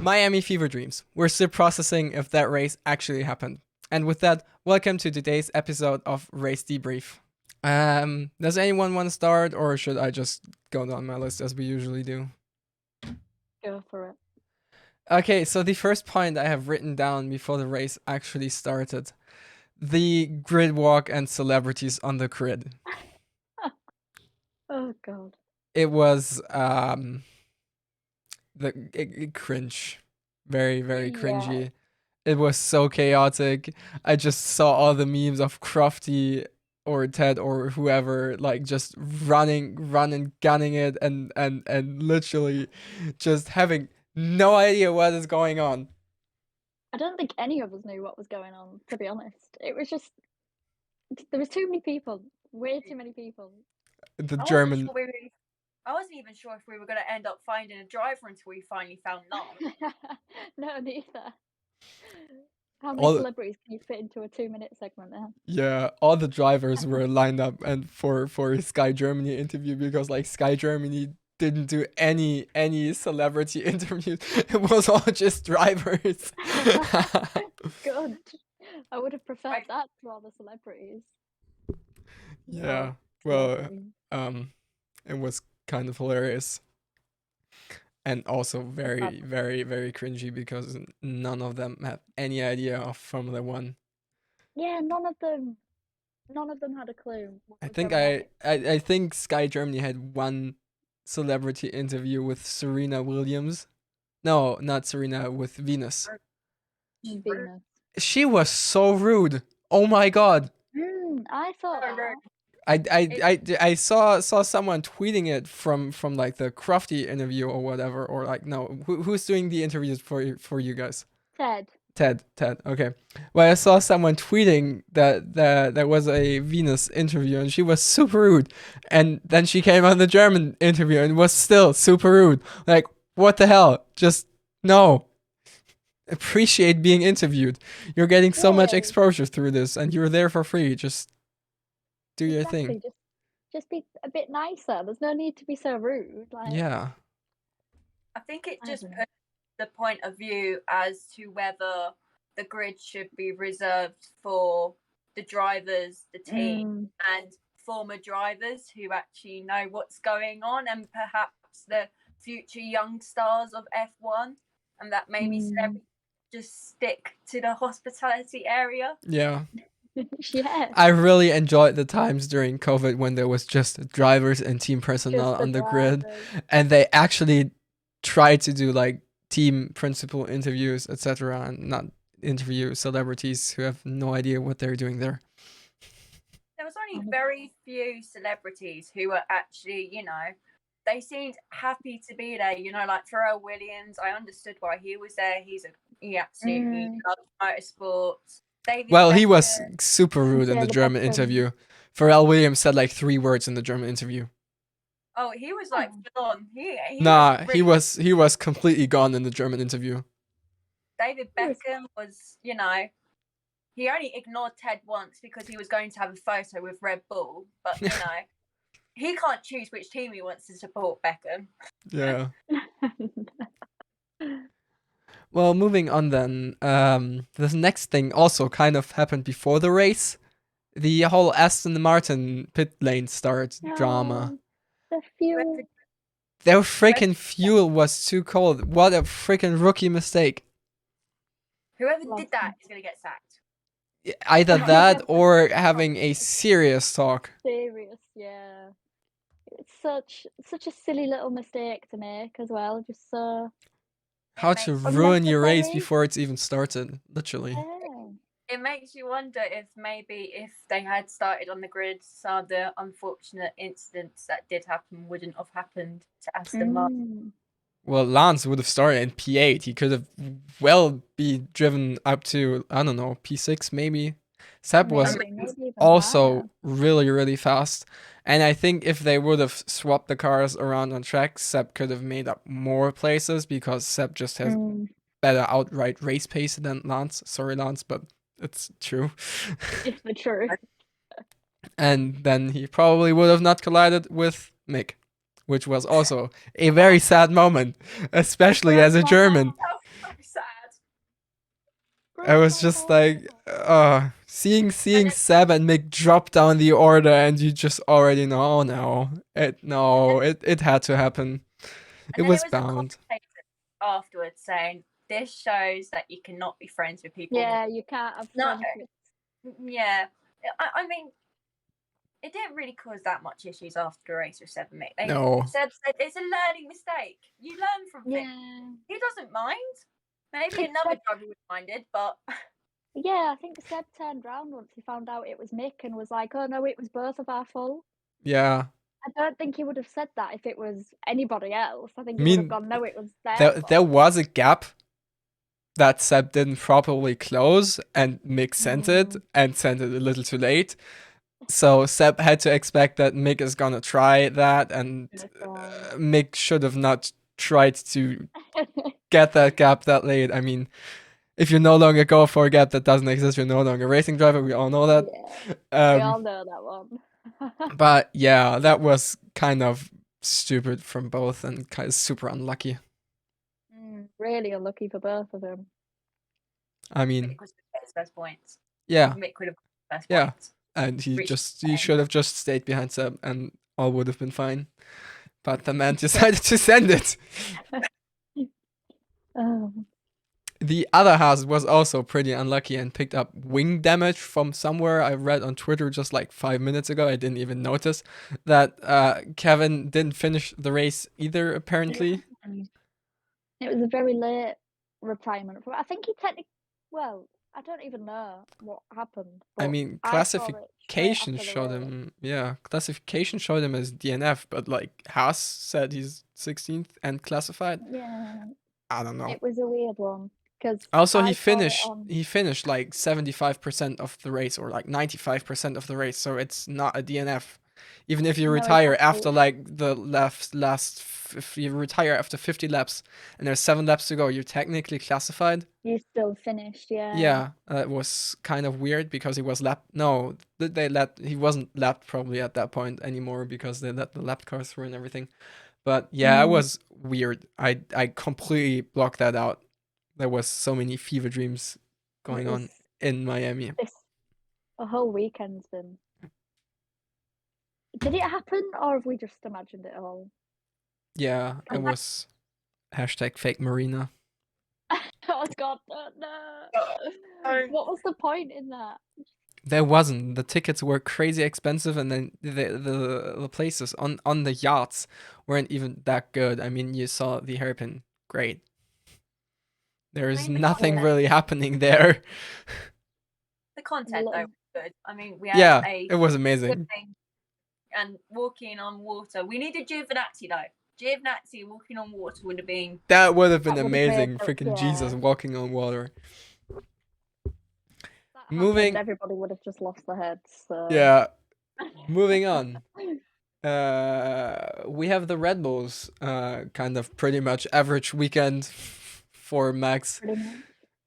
Miami fever dreams. We're still processing if that race actually happened. And with that, welcome to today's episode of Race Debrief. Does anyone want to start, or should I just go down my list as we usually do? Go for it. Okay, so the first point I have written down before the race actually started: the grid walk and celebrities on the grid. Oh god. It was cringe, very cringy. Yeah. It was so chaotic. I just saw all the memes of Crofty or Ted or whoever like just running, gunning it, and literally just having no idea what is going on. I don't think any of us knew what was going on, to be honest. It was just there was too many people, way too many people. The I German. wasn't even sure if we were going to end up finding a driver until we finally found none. No, neither. How many All- celebrities can you fit into a 2-minute segment there? Yeah, all the drivers were lined up and for Sky Germany interview, because like Sky Germany didn't do any celebrity interviews. It was all just drivers. Good. I would have preferred that to all the celebrities. Yeah. Oh, Well, celebrities. it was kind of hilarious. And also very cringy, because none of them have any idea of Formula One. Yeah, none of them had a clue. what I was think going on. I think Sky Germany had one celebrity interview with Serena Williams. No, not Serena, with Venus. Venus. She was so rude. Oh my god. I thought So that. I saw someone tweeting it from like the Crofty interview or whatever, or like, no, who's doing the interviews for you guys? Ted. Okay. Well, I saw someone tweeting that there was a Venus interview and she was super rude, and then she came on the German interview and was still super rude. Like, what the hell? Just no. Appreciate being interviewed. You're getting so much Yeah. exposure through this, and you're there for free. Just do your thing. Exactly. Just be a bit nicer. There's no need to be so rude. Like, Yeah. I think it I just don't know. put the point of view as to whether the grid should be reserved for the drivers, the team, and former drivers who actually know what's going on, and perhaps the future young stars of F1, and that maybe celebrities just stick to the hospitality area. Yeah. Yeah. I really enjoyed the times during COVID when there was just drivers and team personnel Just the on the grid, drivers. and they actually tried to do like team principal interviews, etc., and not interview celebrities who have no idea what they're doing there. There was only very few celebrities who were actually, they seemed happy to be there. Like Pharrell Williams, I understood why he was there. He absolutely loves motorsports. David Well, he Beckham, was super rude in the David German Beckham. interview. Pharrell Williams said like 3 words in the German interview. Oh, he was like full on. He was completely gone in the German interview. David Beckham was, he only ignored Ted once because he was going to have a photo with Red Bull, but he can't choose which team he wants to support, Beckham. Yeah. Well, moving on then. The next thing also kind of happened before the race. The whole Aston Martin pit lane start drama. The fuel. Their freaking fuel was too cold. What a freaking rookie mistake. Whoever did that is going to get sacked. Either that or having a serious talk. Serious, yeah. It's such a silly little mistake to make as well. Just so. How to ruin your race before it's even started, literally. Yeah. It makes you wonder if maybe if they had started on the grid, some of the unfortunate incidents that did happen wouldn't have happened to Aston Martin. Well, Lance would have started in P8. He could have well be driven up to, I don't know, P6 maybe. Seb was also really fast. And I think if they would have swapped the cars around on track, Seb could have made up more places, because Seb just has better outright race pace than Lance. Sorry, Lance, but it's true. It's the truth. And then he probably would have not collided with Mick, which was also a very sad moment, especially as a German. I was just like, seeing Seb and Mick drop down the order, and you just already know, oh no, it had to happen. It was bound. Afterwards saying this shows that you cannot be friends with people. Yeah, you can't have friendships. Yeah, I mean, it didn't really cause that much issues after the race with Seb and Mick. No. Seb said it's a learning mistake. You learn from things. Yeah. He doesn't mind. Maybe another driver would have minded, but yeah, I think Seb turned around once he found out it was Mick and was like, "Oh no, it was both of our fault." Yeah. I don't think he would have said that if it was anybody else. I think he would have gone, "No, it was their fault." There was a gap that Seb didn't properly close, and Mick sent it a little too late. So Seb had to expect that Mick is gonna try that, and Mick should have not tried to get that gap that late. I mean, if you no longer go for a gap that doesn't exist, you're no longer a racing driver. We all know that. Yeah, we all know that one. But yeah, that was kind of stupid from both and kind of super unlucky. Really unlucky for both of them. I mean, Mick was his first points. Yeah. Mick would have first Yeah. points. And he should have just stayed behind Seb, and all would have been fine. But the man decided to send it. The other Haas was also pretty unlucky and picked up wing damage from somewhere. I read on Twitter just like 5 minutes ago. I didn't even notice that Kevin didn't finish the race either, apparently. It was a very late retirement. I think he technically, well, I don't even know what happened. I mean, classification showed him. Yeah, classification showed him as DNF, but like Haas said he's 16th and classified. Yeah. I don't know. It was a weird one. Also, he finished like 75% of the race, or like 95% of the race, so it's not a DNF. Even if you retire after like if you retire after 50 laps and there's 7 laps to go, you're technically classified. You still finished, yeah. Yeah, that was kind of weird because he was lapped. No, he wasn't lapped probably at that point anymore because they let the lap cars through and everything. But yeah, it was weird. I completely blocked that out. There was so many fever dreams going on in Miami. A whole weekend's been. Did it happen, or have we just imagined it all? Yeah, it was #fake Marina. Oh God, no! What was the point in that? There wasn't. The tickets were crazy expensive, and then the places on the yachts weren't even that good. I mean, you saw the hairpin, great. There is nothing really happening there. The content though was good. I mean, we had it was amazing. And walking on water. We needed Giovinazzi though. Giovinazzi walking on water would have been. That would have been amazing. Freaking Jesus walking on water. Moving. Everybody would have just lost their heads. So. Yeah. Moving on. We have the Red Bulls. Kind of pretty much average weekend for Max.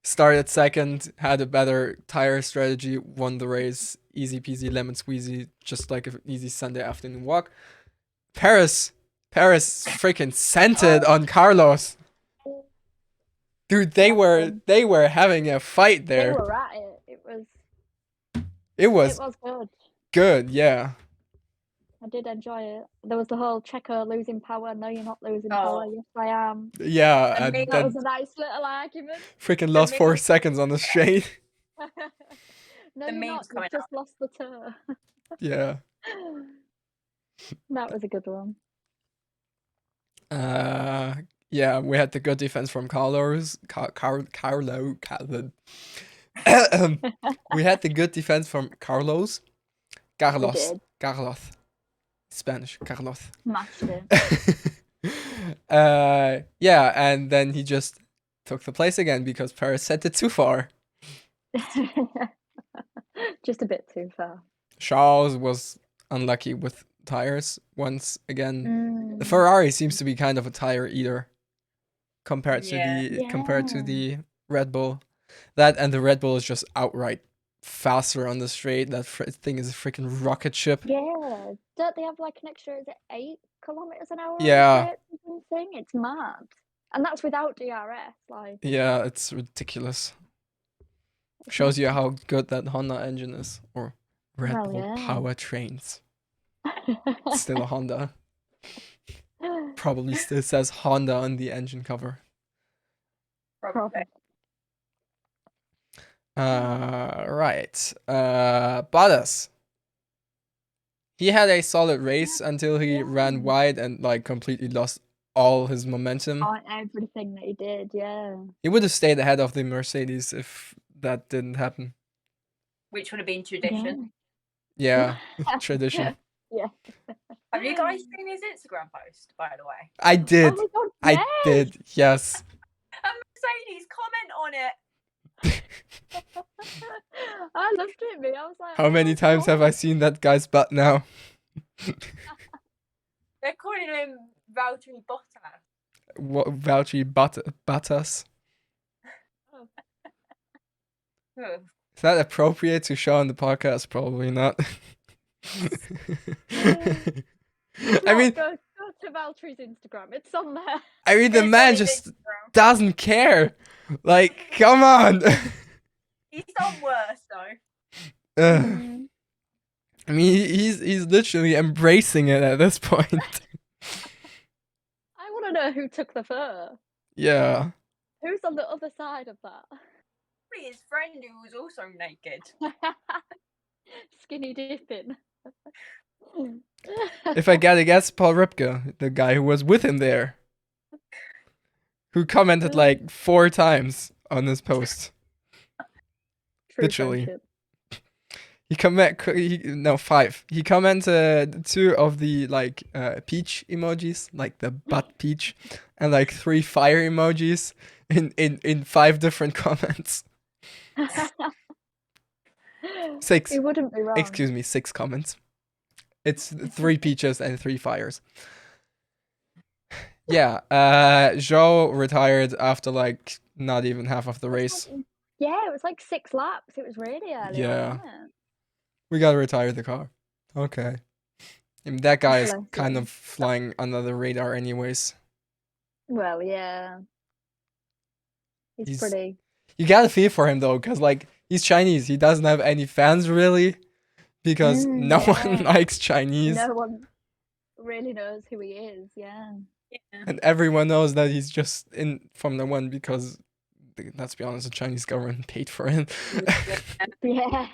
Started second, had a better tire strategy, won the race, easy peasy lemon squeezy, just like an easy Sunday afternoon walk. Paris freaking sent it on Carlos. Dude, they were having a fight there. They were at it. It was good. Good, yeah. I did enjoy it. There was the whole Checo losing power. No, you're not losing power. Yes, I am. Yeah, and that was a nice little argument. Freaking lost 4 seconds on the straight. No, you're not. You just lost the tour. Yeah. That was a good one. Yeah, we had the good defense from Carlos. We had the good defense from Carlos. Carlos. Spanish, Carlos. Yeah, and then he just took the place again because Paris sent it too far. Just a bit too far. Charles was unlucky with tires once again. The Ferrari seems to be kind of a tire eater compared to the Red Bull. That and the Red Bull is just outright faster on the straight. That thing is a freaking rocket ship. Yeah, don't they have like an extra? Is it 8 kilometers an hour? Yeah, thing. It's mad, and that's without DRS. Like, yeah, it's ridiculous. Shows you how good that Honda engine is, or Red Well, Bull yeah. powertrains. Still a Honda. Probably still says Honda on the engine cover. Probably. Right. Bottas. He had a solid race until he ran wide and like completely lost all his momentum. On everything that he did, yeah. He would have stayed ahead of the Mercedes if that didn't happen. Which would have been tradition. Yeah, tradition. Yeah. Have you guys seen his Instagram post, by the way? I did. Oh my God, I yes! did. Yes. And Mercedes comment on it. I loved it, me. I was like, How many times have I seen that guy's butt now? They're calling him Valtteri Bottas. What Valtteri Bottas? Oh. Is that appropriate to show on the podcast? Probably not. I mean, go to Valtteri's Instagram. It's on there. I mean, the It's man on his just Instagram. doesn't care. Like, come on. He's done worse though. I mean, he's literally embracing it at this point. I want to know who took the photo. Yeah. Who's on the other side of that? Probably his friend who was also naked. Skinny dipping. If I gotta guess, Paul Ripke, the guy who was with him there, who commented like 4 times on this post. True Literally. friendship. No, 5. He commented 2 of the like peach emojis, like the butt peach, and like 3 fire emojis in 5 different comments. 6. He wouldn't be wrong. Excuse me, 6 comments. It's 3 peaches and 3 fires. Yeah, Zhou retired after like not even half of the race. Yeah, it was like 6 laps. It was really early. Yeah. Wasn't it? We gotta retire the car. Okay. I mean, that guy is Bless kind him. of flying under the radar anyways. Well, yeah. He's pretty. You gotta feel for him though, because like he's Chinese. He doesn't have any fans really, because no one likes Chinese. No one really knows who he is. Yeah. And everyone knows that he's just in Formula 1 because, let's be honest, the Chinese government paid for him. Yeah.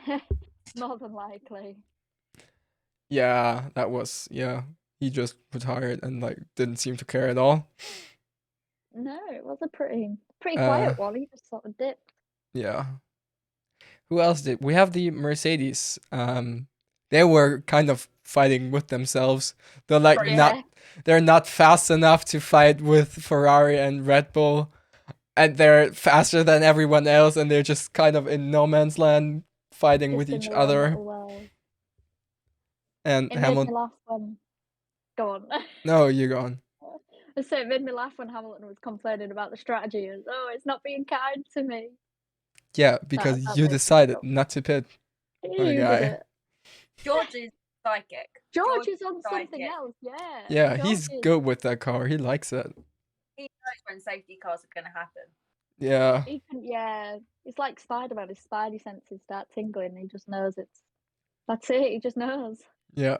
More than likely. Yeah, that was, he just retired and like didn't seem to care at all. No, it was a pretty quiet one. He just sort of dipped. Yeah. Who else did? We have the Mercedes. They were kind of fighting with themselves. They're like they're not fast enough to fight with Ferrari and Red Bull, and they're faster than everyone else, and they're just kind of in no man's land fighting Just with in each their own other. little world. And It made me laugh when. Go on. No, you're gone. So it made me laugh when Hamilton was complaining about the strategy as, it's not being kind to me. Yeah, because That you made me decided laugh. not to pit. You My did guy. it. George is psychic. George is on psychic. something else, yeah. Yeah, George he's is- good with that car. He likes it. He knows when safety cars are going to happen. Yeah. He can, yeah. It's like Spider-Man. His spidey senses start tingling. He just knows that's it. He just knows. Yeah.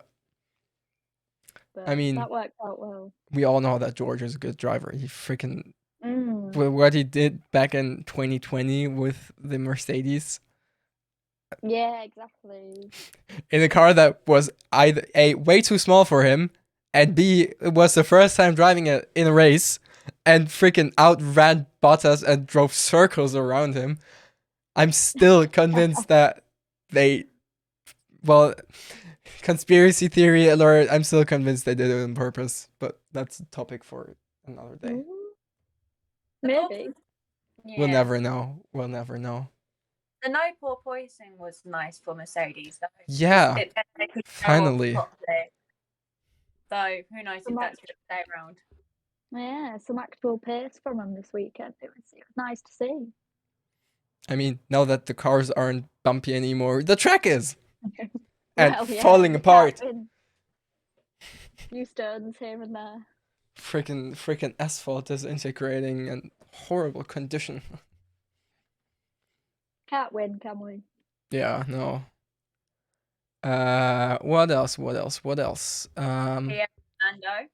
But I mean, that worked out well. we all know that George is a good driver. He freaking Mm. what he did back in 2020 with the Mercedes Yeah, exactly. in a car that was either A, way too small for him, and B, it was the first time driving it in a race, and freaking outran Bottas and drove circles around him. I'm still convinced that conspiracy theory alert, I'm still convinced they did it on purpose, but that's a topic for another day. Maybe. Yeah. We'll never know. We'll never know. The no porpoising was nice for Mercedes, though. Yeah, It meant they could show finally. off properly. So who knows if that's going to stay around. Yeah, some actual pace from him this weekend. It was nice to see. I mean, now that the cars aren't bumpy anymore, the track is. And Well, yeah, falling it's apart. happened. Few stones here and there. Freaking asphalt disintegrating and horrible condition. Can't win, can we? Yeah, no. What else? Yeah, Fernando.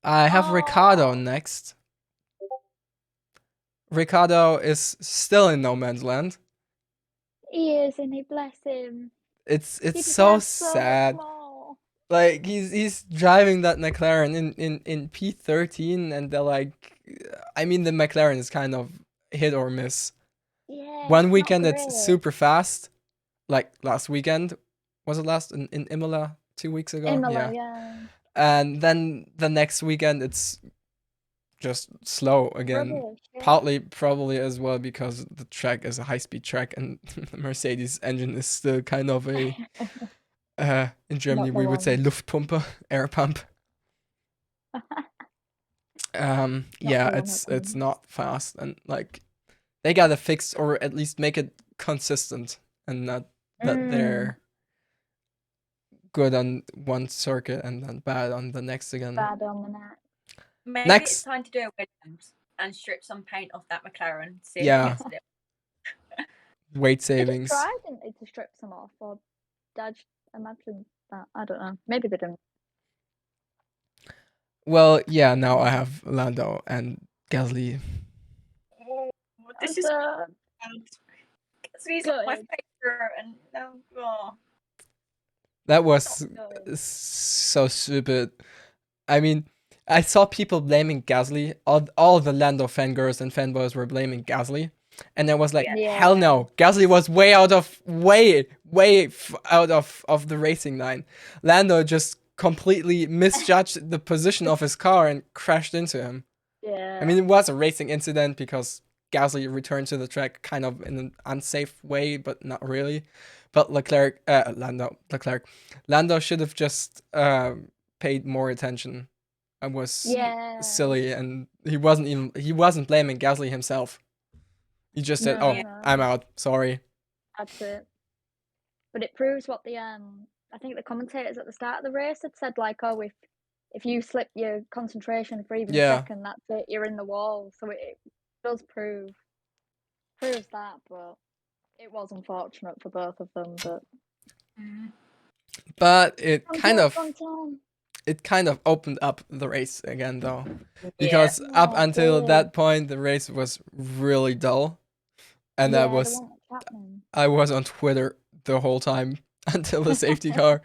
I have Ricardo Oh. next. Ricardo is still in no man's land. He is, and he bless him. It's He so deserves so much sad. more. Like he's driving that McLaren in P13, and they're like, I mean, the McLaren is kind of hit or miss. Yeah. One it's weekend not it's great. super fast, like last weekend. Was it last in Imola 2 weeks ago? Imola, yeah. And then the next weekend it's just slow again. Rubbish, yeah. Partly probably as well because the track is a high-speed track and the Mercedes engine is still kind of a in Germany Not the we would say one. Luftpumpe, air pump. Yeah, the one it's at the not fast, and like they gotta fix or at least make it consistent and not that they're good on one circuit and then bad on the next again. Bad on the net. Maybe Next. it's time to do a Williams and strip some paint off that McLaren. See Yeah. if it gets it. Weight They did savings. try, didn't they, to strip some off? Or did I imagine that? I don't know. Maybe they didn't. Well, yeah, now I have Lando and Gasly. Oh, this is Gasly's Good. my favorite, and no, oh. That was Good. so stupid. I mean, I saw people blaming Gasly. All the Lando fangirls and fanboys were blaming Gasly. And I was like, Yeah. hell no. Gasly was way out of the racing line. Lando just completely misjudged the position of his car and crashed into him. Yeah. I mean, it was a racing incident because Gasly returned to the track kind of in an unsafe way, but not really. But Lando should have just paid more attention. I was Yeah. silly, and he wasn't blaming Gasly himself. He just said, No, "Oh, no. I'm out. Sorry." That's it. But it proves what the I think the commentators at the start of the race had said, like, oh, if you slip your concentration for even a second, that's it, you're in the wall. So it does proves that, but it was unfortunate for both of them. But it kind of Fronton. opened up the race again, though, because up Oh, until good. that point, the race was really dull, and Yeah, I there was wasn't much happening. I was on Twitter the whole time until the safety car.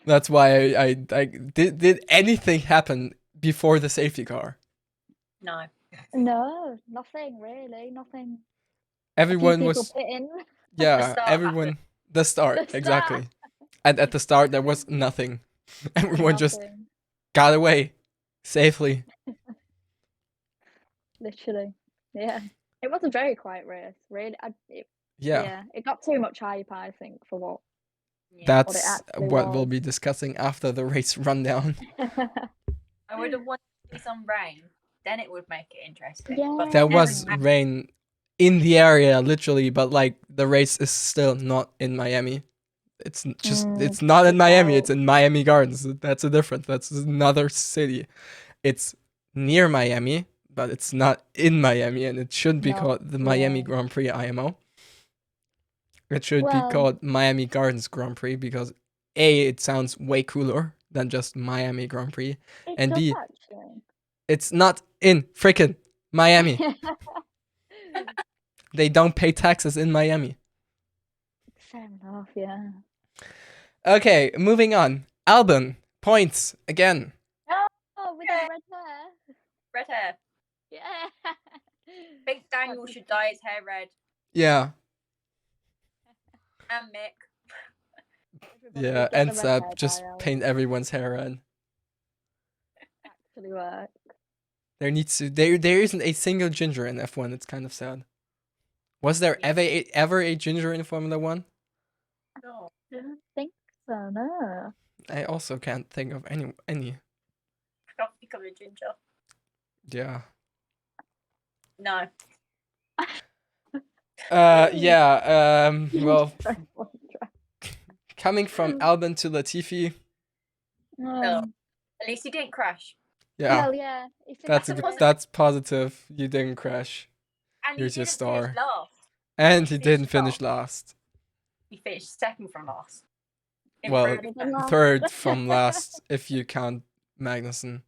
That's why I did anything happen before the safety car? No. No, nothing really, nothing. Everyone A few was people pitting. yeah, start everyone the start The start. exactly. And at the start there was nothing. Everyone just Nothing. got away safely. Literally, yeah. It was a very quiet race, really. Yeah. It got too much hype, I think, for what. That's actually what we'll was. be discussing after the race rundown. I would have wanted to see some rain. Then it would make it interesting. Yeah. But There never was happened. rain in the area, literally, but like the race is still not in Miami. It's just it's not in Miami. It's in Miami Gardens. That's a difference. That's another city. It's near Miami, but it's not in Miami, and it shouldn't be called the Miami Grand Prix IMO. It should be called Miami Gardens Grand Prix because A, it sounds way cooler than just Miami Grand Prix, and B, actually. it's not in freaking Miami. They don't pay taxes in Miami. Fair enough, yeah. Okay, moving on. Albon, points again. Oh, with the red hair. Red hair. Yeah. Big Daniel should dye his hair red. Yeah. And Mick. Yeah, and Seb, just paint everyone's hair red. Actually work. There isn't a single ginger in F1. It's kind of sad. Was there ever a ginger in Formula 1? No. I don't think so, no. I also can't think of any. I can't think of a ginger. Yeah. No. Well, coming from Albon to Latifi. No. At least he didn't crash. Yeah. Hell yeah. That's positive. You didn't crash. And Here's he your didn't star. finish last. And he didn't finish last. He finished second from last. Well, third from last if you count Magnussen.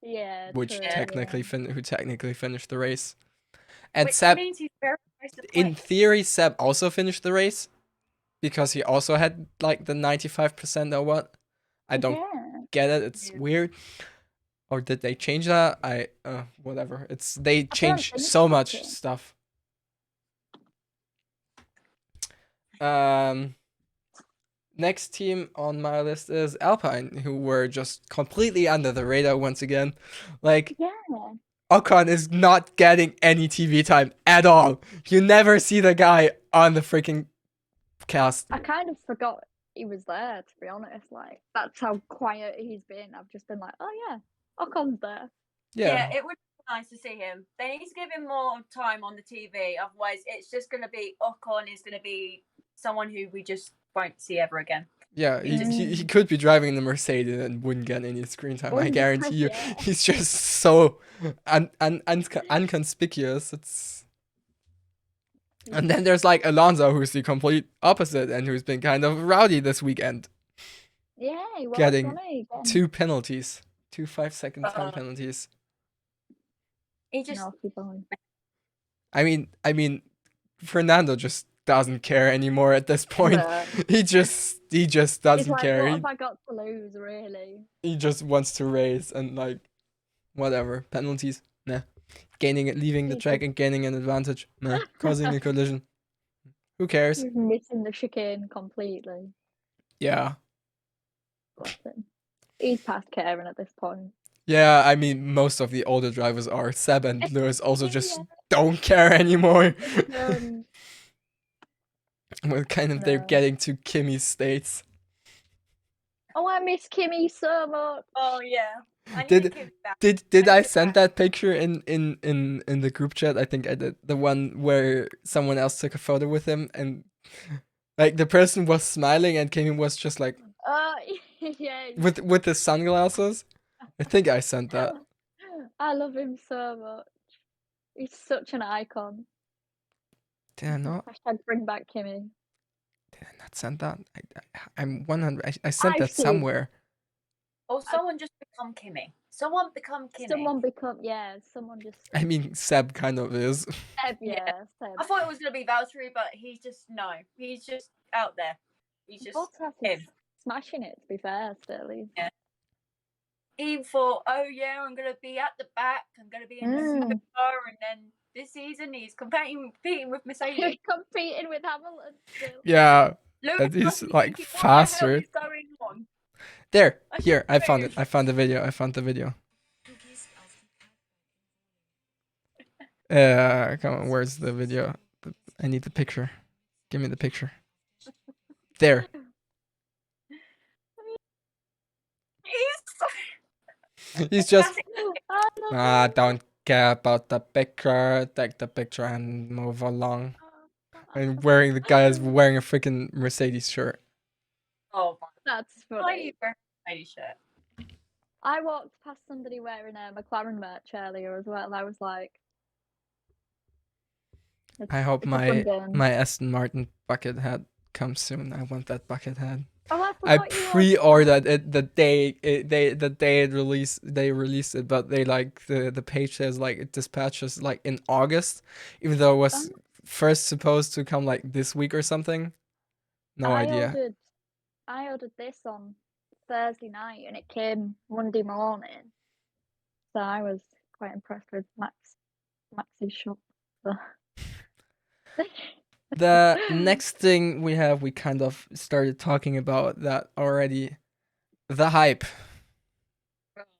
Yeah. Which true, technically yeah. who technically finished the race. And Which Seb, means he's very close to in place. theory, Seb also finished the race because he also had like the 95% or what. I don't get it. It's weird. Or did they change that? Whatever. They changed so much stuff. Next team on my list is Alpine, who were just completely under the radar once again. Like, Ocon is not getting any TV time at all. You never see the guy on the freaking cast. I kind of forgot he was there, to be honest. Like, that's how quiet he's been. I've just been like, oh yeah, Ocon's there. Yeah, it would be nice to see him. They need to give him more time on the TV. Otherwise, it's just going to be Ocon is going to be someone who we just won't see ever again. Yeah, he could be driving the Mercedes and wouldn't get any screen time. I guarantee you. He's just so unconspicuous. And then there's like Alonso, who's the complete opposite and who's been kind of rowdy this weekend. Yeah, he was getting 2 penalties, 2 5-second time penalties. He just. I mean, Fernando just doesn't care anymore at this point. Yeah. He just doesn't care. What have I got to lose, really? He just wants to race and like whatever. Penalties, nah. Leaving the track and gaining an advantage, nah. Causing a collision, who cares? He's missing the chicane completely. Yeah. Bless him. He's past caring at this point. Yeah, I mean, most of the older drivers are. Seb and Lewis also just don't care anymore. Well, kind of they're getting to Kimmy's states. Oh, I miss Kimmy so much. Oh yeah. Did I send that picture in the group chat? I think I did. The one where someone else took a photo with him and like the person was smiling and Kimmy was just like yeah. With the sunglasses. I think I sent that. I love him so much. He's such an icon. Did I not? Hashtag bring back Kimmy. Did I not send that? I'm 100. I sent that somewhere. Or someone just become Kimmy. Someone become Kimmy. Someone just. I mean, Seb kind of is. Seb. I thought it was gonna be Valtteri, but he's just out there. He's just him. Smashing it, to be fair, still. Yeah. He thought, oh yeah, I'm gonna be at the back. I'm gonna be in the car, and then this season he's competing with Mercedes. Competing with Hamilton still. Yeah. And he's like faster. Going on? There, here, I found it. I found the video. Come on, where's the video? I need the picture. Give me the picture. There. He's just don't care about the picture. Take the picture and move along. And the guy is wearing a freaking Mercedes shirt. Oh, that's funny. Mercedes shirt. I walked past somebody wearing a McLaren merch earlier as well. I was like, I hope my Aston Martin bucket hat comes soon. I want that bucket hat. Oh, I pre-ordered it the day they released it, but they like the page says like it dispatches like in August, even though it was first supposed to come like this week or something. No idea. I ordered this on Thursday night and it came Monday morning, so I was quite impressed with Max's shop. The next thing we kind of started talking about that already. The hype.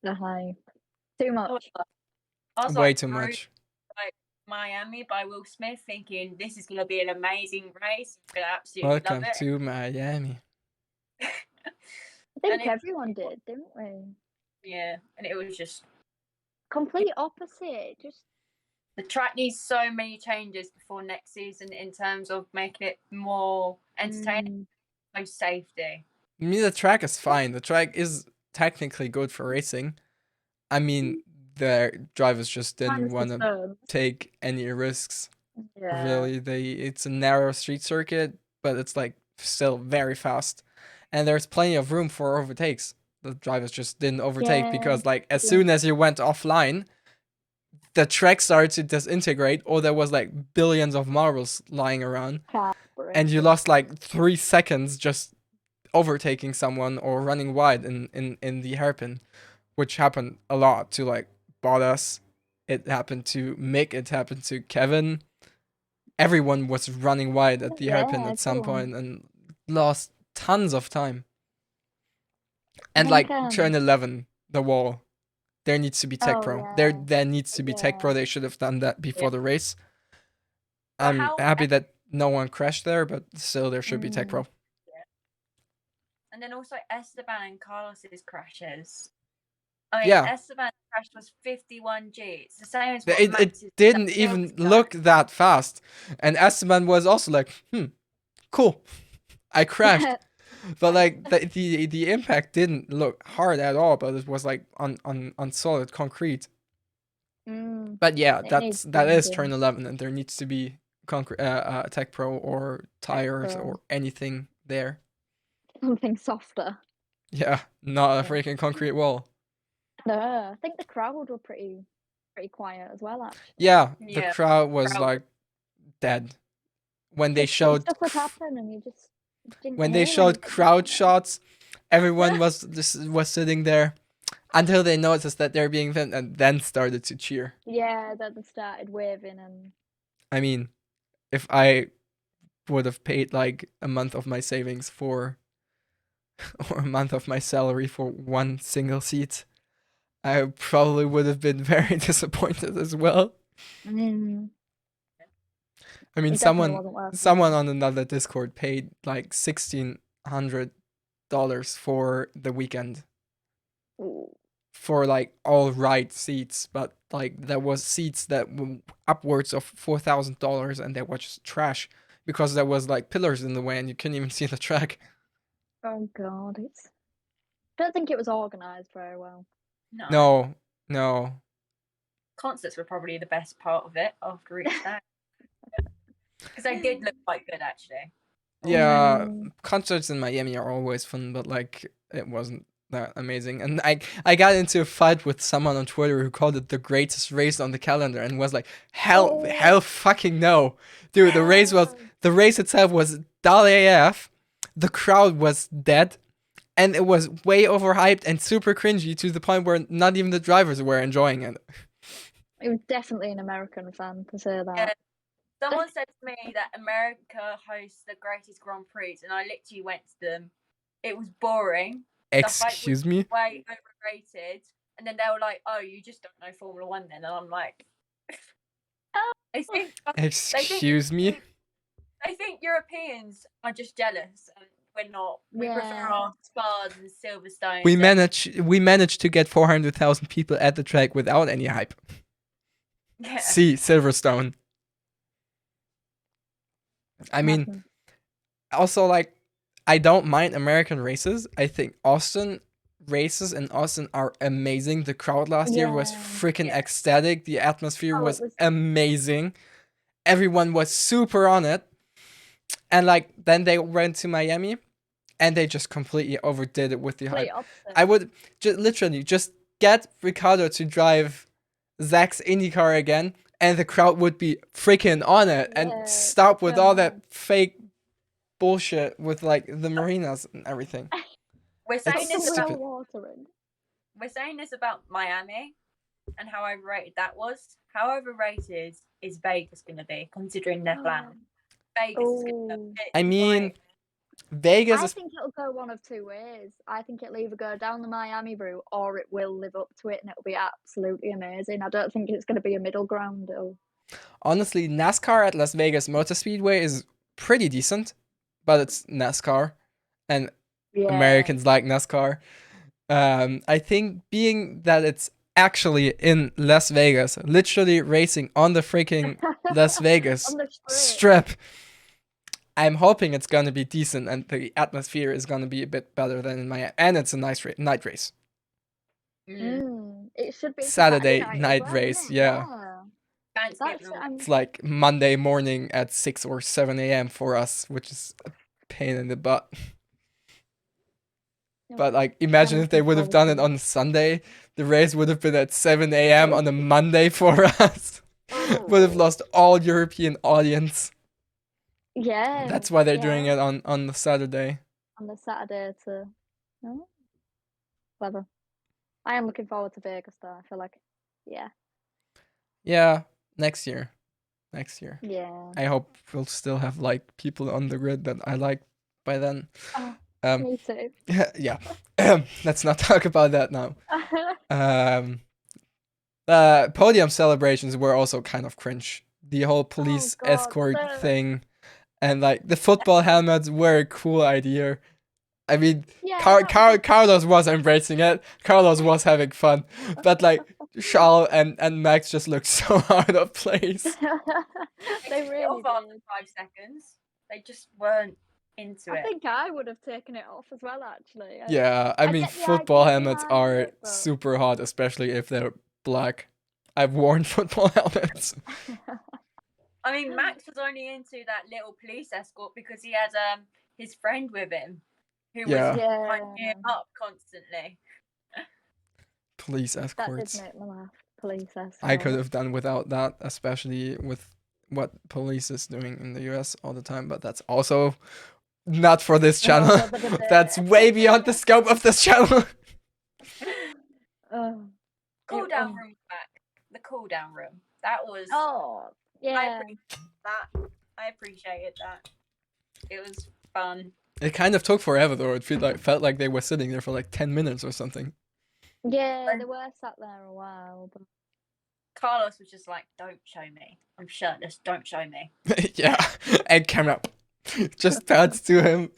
The hype. Too much. Way too much. Like Miami by Will Smith, thinking this is going to be an amazing race. I'm gonna absolutely Welcome love it. to Miami. I think everyone did, didn't we? Yeah, and it was just complete opposite. Just the track needs so many changes before next season in terms of making it more entertaining. No safety. I mean, the track is fine. The track is technically good for racing. I mean, the drivers just didn't want to take any risks. Yeah. Really, it's a narrow street circuit, but it's like still very fast, and there's plenty of room for overtakes. The drivers just didn't overtake because like as soon as you went offline, the track started to disintegrate, or there was like billions of marbles lying around, and you lost like 3 seconds just overtaking someone or running wide in the hairpin, which happened a lot to like Bottas. It happened to Mick. It happened to Kevin. Everyone was running wide at the hairpin at some point and lost tons of time. And like turn 11, the wall, there needs to be Tech Pro. There needs to be Tech Pro. They should have done that before the race. I'm happy that no one crashed there, but still there should be Tech Pro. Yeah. And then also Esteban and Carlos's crashes. I mean, Esteban's crash was 51 G. It's the same as what it didn't even look that fast. And Esteban was also like, cool. I crashed. But like the impact didn't look hard at all, but it was like on solid concrete. But yeah, that is turn 11, and there needs to be Tech Pro or tires or anything there. Something softer. Yeah, not a freaking concrete wall. No, I think the crowd were pretty quiet as well. Actually. Yeah, the crowd was like dead when they showed stuff would happen, and you just didn't when they showed crowd shots. Everyone was sitting there until they noticed that they're being filmed, and then started to cheer. Yeah, then they started waving and. I mean, if I would have paid like a month of my savings for, or a month of my salary for one single seat, I probably would have been very disappointed as well. I mean, someone on another Discord paid like $1,600 for the weekend. Ooh. For like all right seats, but like there was seats that were upwards of $4,000, and they were just trash because there was like pillars in the way and you couldn't even see the track. Oh god, I don't think it was organized very well. No. Concerts were probably the best part of it after each day. Because they did look quite good, actually. Yeah, concerts in Miami are always fun, but like it wasn't that amazing. And I got into a fight with someone on Twitter who called it the greatest race on the calendar, and was like, hell fucking no. Dude, the race itself was dull AF, the crowd was dead, and it was way overhyped and super cringy to the point where not even the drivers were enjoying it. It was definitely an American fan to say that. Yeah. Someone said to me that America hosts the greatest Grand Prix, and I literally went to them. It was boring. Excuse me? Way overrated. And then they were like, "Oh, you just don't know Formula One then." And I'm like, excuse me? I think Europeans are just jealous, and we're not. We prefer our Spas and Silverstone. We managed to get 400,000 people at the track without any hype. Yeah. See, Silverstone. I mean, also like, I don't mind American races. I think races in Austin are amazing. The crowd last year was freaking ecstatic. The atmosphere was amazing. Everyone was super on it. And like, then they went to Miami and they just completely overdid it with the hype. I would literally just get Ricciardo to drive Zach's IndyCar again, and the crowd would be freaking on it, and stop with all that fake bullshit with like the marinas and everything. We're saying this about Miami and how overrated that was. How overrated is Vegas going to be, considering their plan? Vegas is going to be. I mean, Vegas. I think it'll go one of two ways. I think it'll either go down the Miami route, or it will live up to it, and it'll be absolutely amazing. I don't think it's going to be a middle ground, though. Honestly, NASCAR at Las Vegas Motor Speedway is pretty decent, but it's NASCAR, and Americans like NASCAR. I think being that it's actually in Las Vegas, literally racing on the freaking Las Vegas strip, I'm hoping it's gonna be decent, and the atmosphere is gonna be a bit better than in Miami, and it's a nice night race. It should be Saturday night race, It's like Monday morning at 6 or 7 a.m. for us, which is a pain in the butt. But like, imagine if they would have done it on Sunday. The race would have been at 7 a.m. on a Monday for us. Would have lost all European audience. Yeah. That's why they're doing it on the Saturday. On the Saturday clever. I am looking forward to Vegas though. I feel like, Yeah, next year. Yeah. I hope we'll still have like people on the grid that I like by then. Me too. Yeah. Let's not talk about that now. Podium celebrations were also kind of cringe. The whole police escort thing, and like the football helmets were a cool idea. I mean, Carlos was embracing it. Carlos was having fun, but like Charles and Max just looked so out of place. They really did. After 5 seconds. They just weren't into it. I think I would have taken it off as well, actually. Yeah, I mean, football helmets are super hot, especially if they're black. I've worn football helmets. I mean, Max was only into that little police escort because he had his friend with him, who was punching him up constantly. Police escorts. That did make me laugh. Police escorts. I could have done without that, especially with what police is doing in the US all the time, but that's also not for this channel. That's way beyond the scope of this channel. Cool down room back. The cool down room. That was. Oh, yeah. I appreciated that. It was fun. It kind of took forever though. It felt like they were sitting there for like 10 minutes or something. Yeah, they were sat there a while. But... Carlos was just like, "Don't show me. I'm shirtless. Don't show me." Yeah, and camera just pads to him.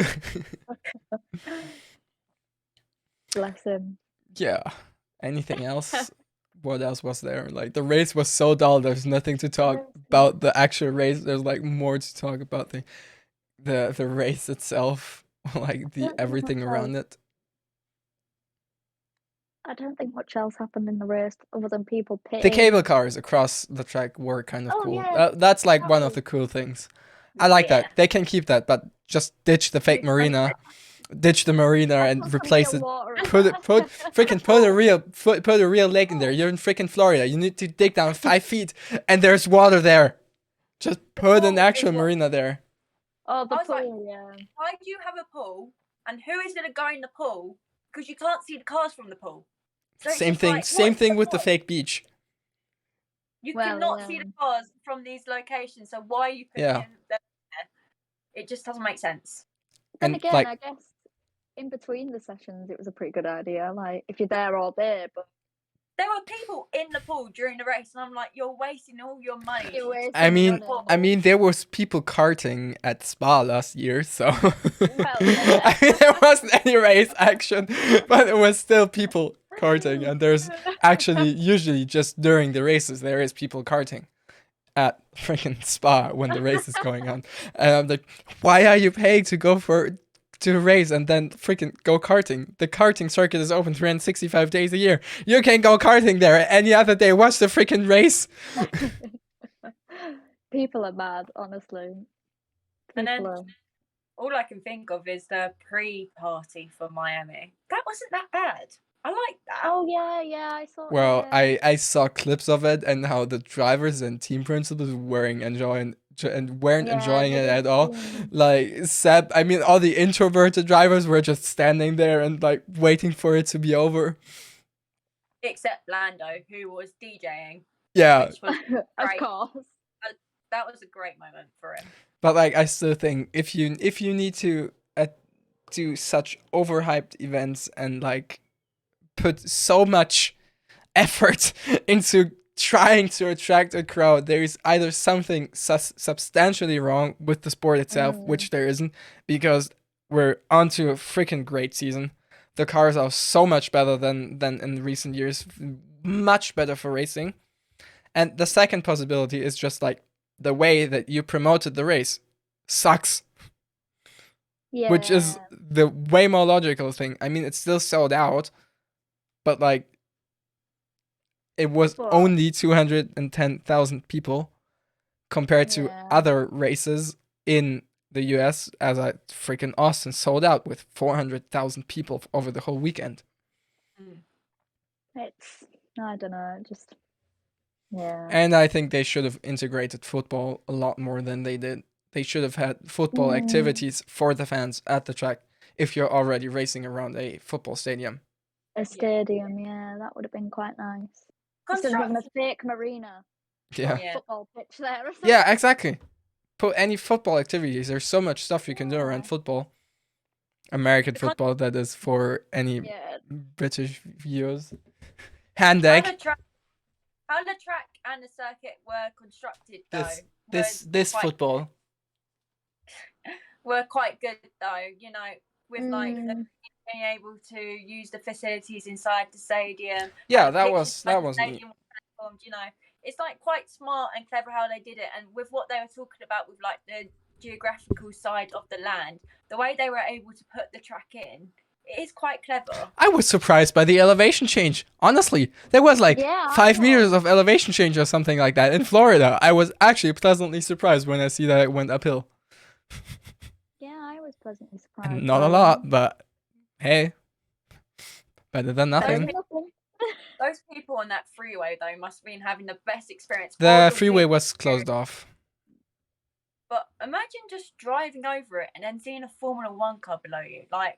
Bless him. Yeah. Anything else? What else was there? Like, the race was so dull. There's nothing to talk about the actual race. There's like more to talk about the race itself, like the everything around it. I don't think much else happened in the race other than people pitting. The cable cars across the track were kind of cool. Yeah, that's like one of the cool things. I like that. They can keep that, but just ditch the fake marina. Ditch the marina and replace it. Put a real lake in there. You're in freaking Florida. You need to dig down 5 feet, and there's water there. Just put an actual marina there. Oh, the pool, yeah. Why do you have a pool, and who is going to go in the pool? Because you can't see the cars from the pool. So same thing. Like, same thing with the fake beach. You cannot see the cars from these locations. So why are you putting them there? It just doesn't make sense. Then again, I guess in between the sessions, it was a pretty good idea. Like, if you're there all day, but there were people in the pool during the race, and I'm like, you're wasting all your money. I mean, there was people karting at Spa last year, so I mean, there wasn't any race action, but it was still people karting, and there's actually usually just during the races there is people karting at freaking Spa when the race is going on, and I'm like, why are you paying to go to a race and then freaking go karting? The karting circuit is open 365 days a year. You can go karting there any other day. Watch the freaking race. People are mad, honestly. And then all I can think of is the pre-party for Miami. That wasn't that bad. I like that. Oh yeah, I saw. Well, I saw clips of it and how the drivers and team principals weren't enjoying it at all. Like Seb, I mean, all the introverted drivers were just standing there and like waiting for it to be over. Except Lando, who was DJing. Yeah, which was of course. That was a great moment for him. But like, I still think if you need to do such overhyped events and like put so much effort into trying to attract a crowd, there is either something substantially wrong with the sport itself, which there isn't, because we're onto a freaking great season. The cars are so much better than in recent years, much better for racing. And the second possibility is just like the way that you promoted the race sucks. Yeah. Which is the way more logical thing. I mean, it's still sold out, but like, it was But- only 210,000 people compared to Yeah. other races in the US, as freaking Austin sold out with 400,000 people over the whole weekend. It's, I don't know, just, yeah. And I think they should have integrated football a lot more than they did. They should have had football activities for the fans at the track if you're already racing around a football stadium. A stadium, yeah, that would have been quite nice. Instead of having a fake marina, Yeah. football pitch there or something. Yeah, exactly. Put any football activities. There's so much stuff you can do around football. American football, that is, for any British viewers. Hand egg. How the track and the circuit were constructed, though. This football. Were quite good, though. You know, with like being able to use the facilities inside the stadium. Yeah, that was neat. You know, it's like quite smart and clever how they did it, and with what they were talking about with like the geographical side of the land, the way they were able to put the track in, it is quite clever. I was surprised by the elevation change. Honestly, there was like 5 meters of elevation change or something like that in Florida. I was actually pleasantly surprised when I see that it went uphill. Yeah, I was pleasantly surprised. And not a lot, but hey, better than nothing. Those people on that freeway, though, must have been having the best experience. The freeway was closed off. But imagine just driving over it and then seeing a Formula 1 car below you. Like,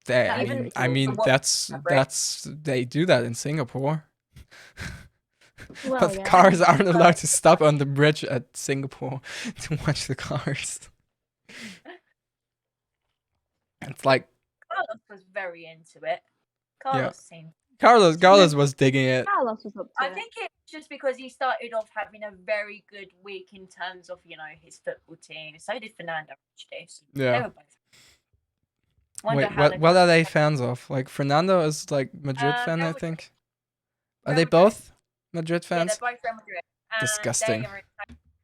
I mean, that's they do that in Singapore. Well, but cars aren't allowed to stop on the bridge at Singapore to watch the cars. It's like Carlos was very into it. Carlos was digging it. Carlos was up to I think it's just because he started off having a very good week in terms of, you know, his football team. So did Fernando, actually. So yeah. They were both. Wait, what are they fans of? Like, Fernando is like Madrid fan, I think. Are they both Madrid fans? Yeah, they're both Real Madrid. Disgusting.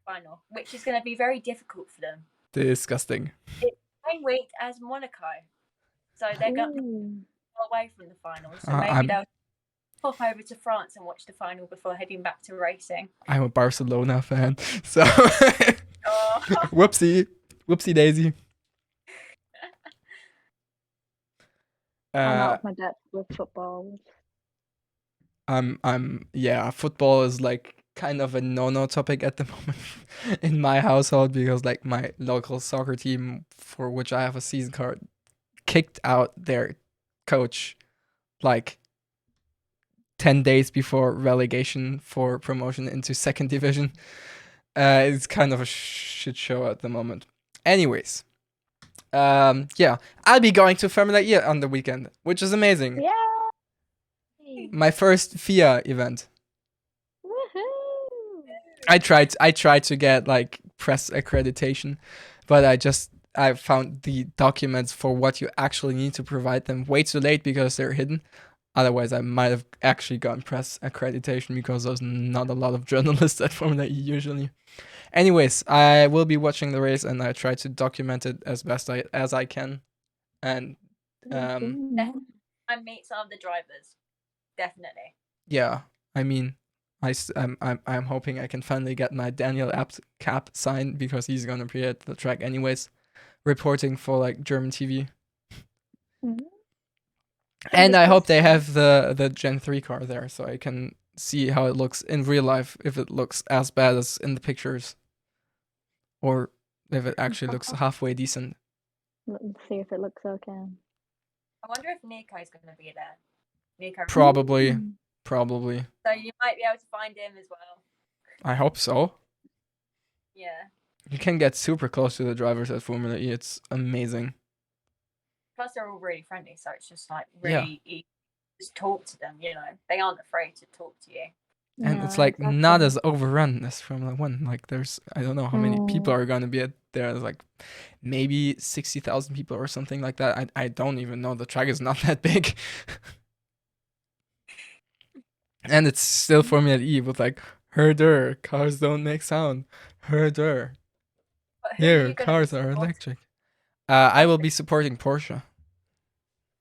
Final, which is going to be very difficult for them. Disgusting. It's the same week as Monaco. So they're going away from the final. So maybe they'll pop over to France and watch the final before heading back to racing. I'm a Barcelona fan, so whoopsie daisy. I'm out of my depth with football. Football is like kind of a no topic at the moment in my household, because like my local soccer team, for which I have a season card, kicked out their coach like 10 days before relegation for promotion into second division. It's kind of a shit show at the moment. Anyways, I'll be going to Formula E on the weekend, which is amazing. Yeah. My first FIA event. Woohoo! I tried to get like press accreditation, but I found the documents for what you actually need to provide them way too late because they're hidden. Otherwise, I might have actually gotten press accreditation, because there's not a lot of journalists at Formula E usually. Anyways, I will be watching the race, and I try to document it as best as I can. And I meet some of the drivers, definitely. Yeah, I mean, I'm hoping I can finally get my Daniel Abt cap signed, because he's gonna be at the track anyways, reporting for like German TV. And I hope they have the Gen 3 car there, so I can see how it looks in real life, if it looks as bad as in the pictures, or if it actually looks halfway decent. Let's see if it looks okay. I wonder if Nico's going to be there. Nico. Probably. So you might be able to find him as well. I hope so. Yeah. You can get super close to the drivers at Formula E. It's amazing. Plus, they're all really friendly, so it's just like really easy. Just talk to them, you know. They aren't afraid to talk to you. And it's like not as overrun as Formula 1. Like, there's, I don't know how many people are going to be there. There's like maybe 60,000 people or something like that. I don't even know. The track is not that big. And it's still Formula E with like, herder, cars don't make sound. Herder. Here, cars are electric. I will be supporting Porsche.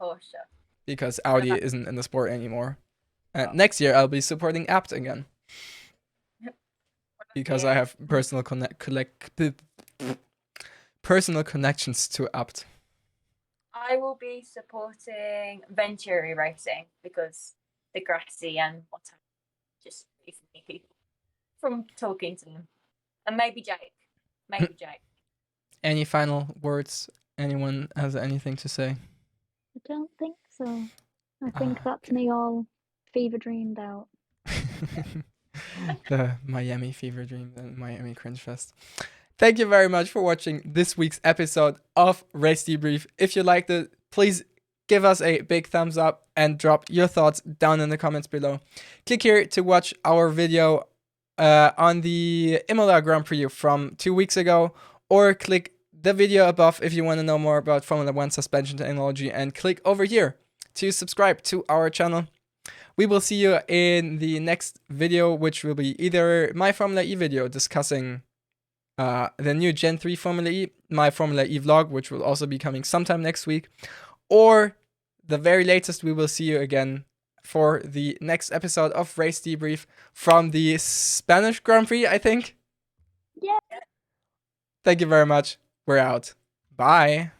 Porsche. Because Audi isn't in the sport anymore. And next year I'll be supporting Apt again. Because I have personal personal connections to Apt. I will be supporting Venturi Racing because the grassy and whatever just for me people from talking to them. And maybe Jake. Maybe Jake. Any final words? Anyone has anything to say? I don't think so. I think that's me all fever dreamed out. The Miami Fever Dream and Miami Cringe Fest. Thank you very much for watching this week's episode of Race Debrief. If you liked it, please give us a big thumbs up and drop your thoughts down in the comments below. Click here to watch our video on the Imola Grand Prix from 2 weeks ago, or click the video above if you want to know more about Formula 1 suspension technology, and click over here to subscribe to our channel. We will see you in the next video, which will be either my Formula E video discussing the new Gen 3 Formula E, my Formula E vlog, which will also be coming sometime next week, or the very latest, we will see you again for the next episode of Race Debrief from the Spanish Grand Prix, I think. Yeah. Thank you very much. We're out. Bye.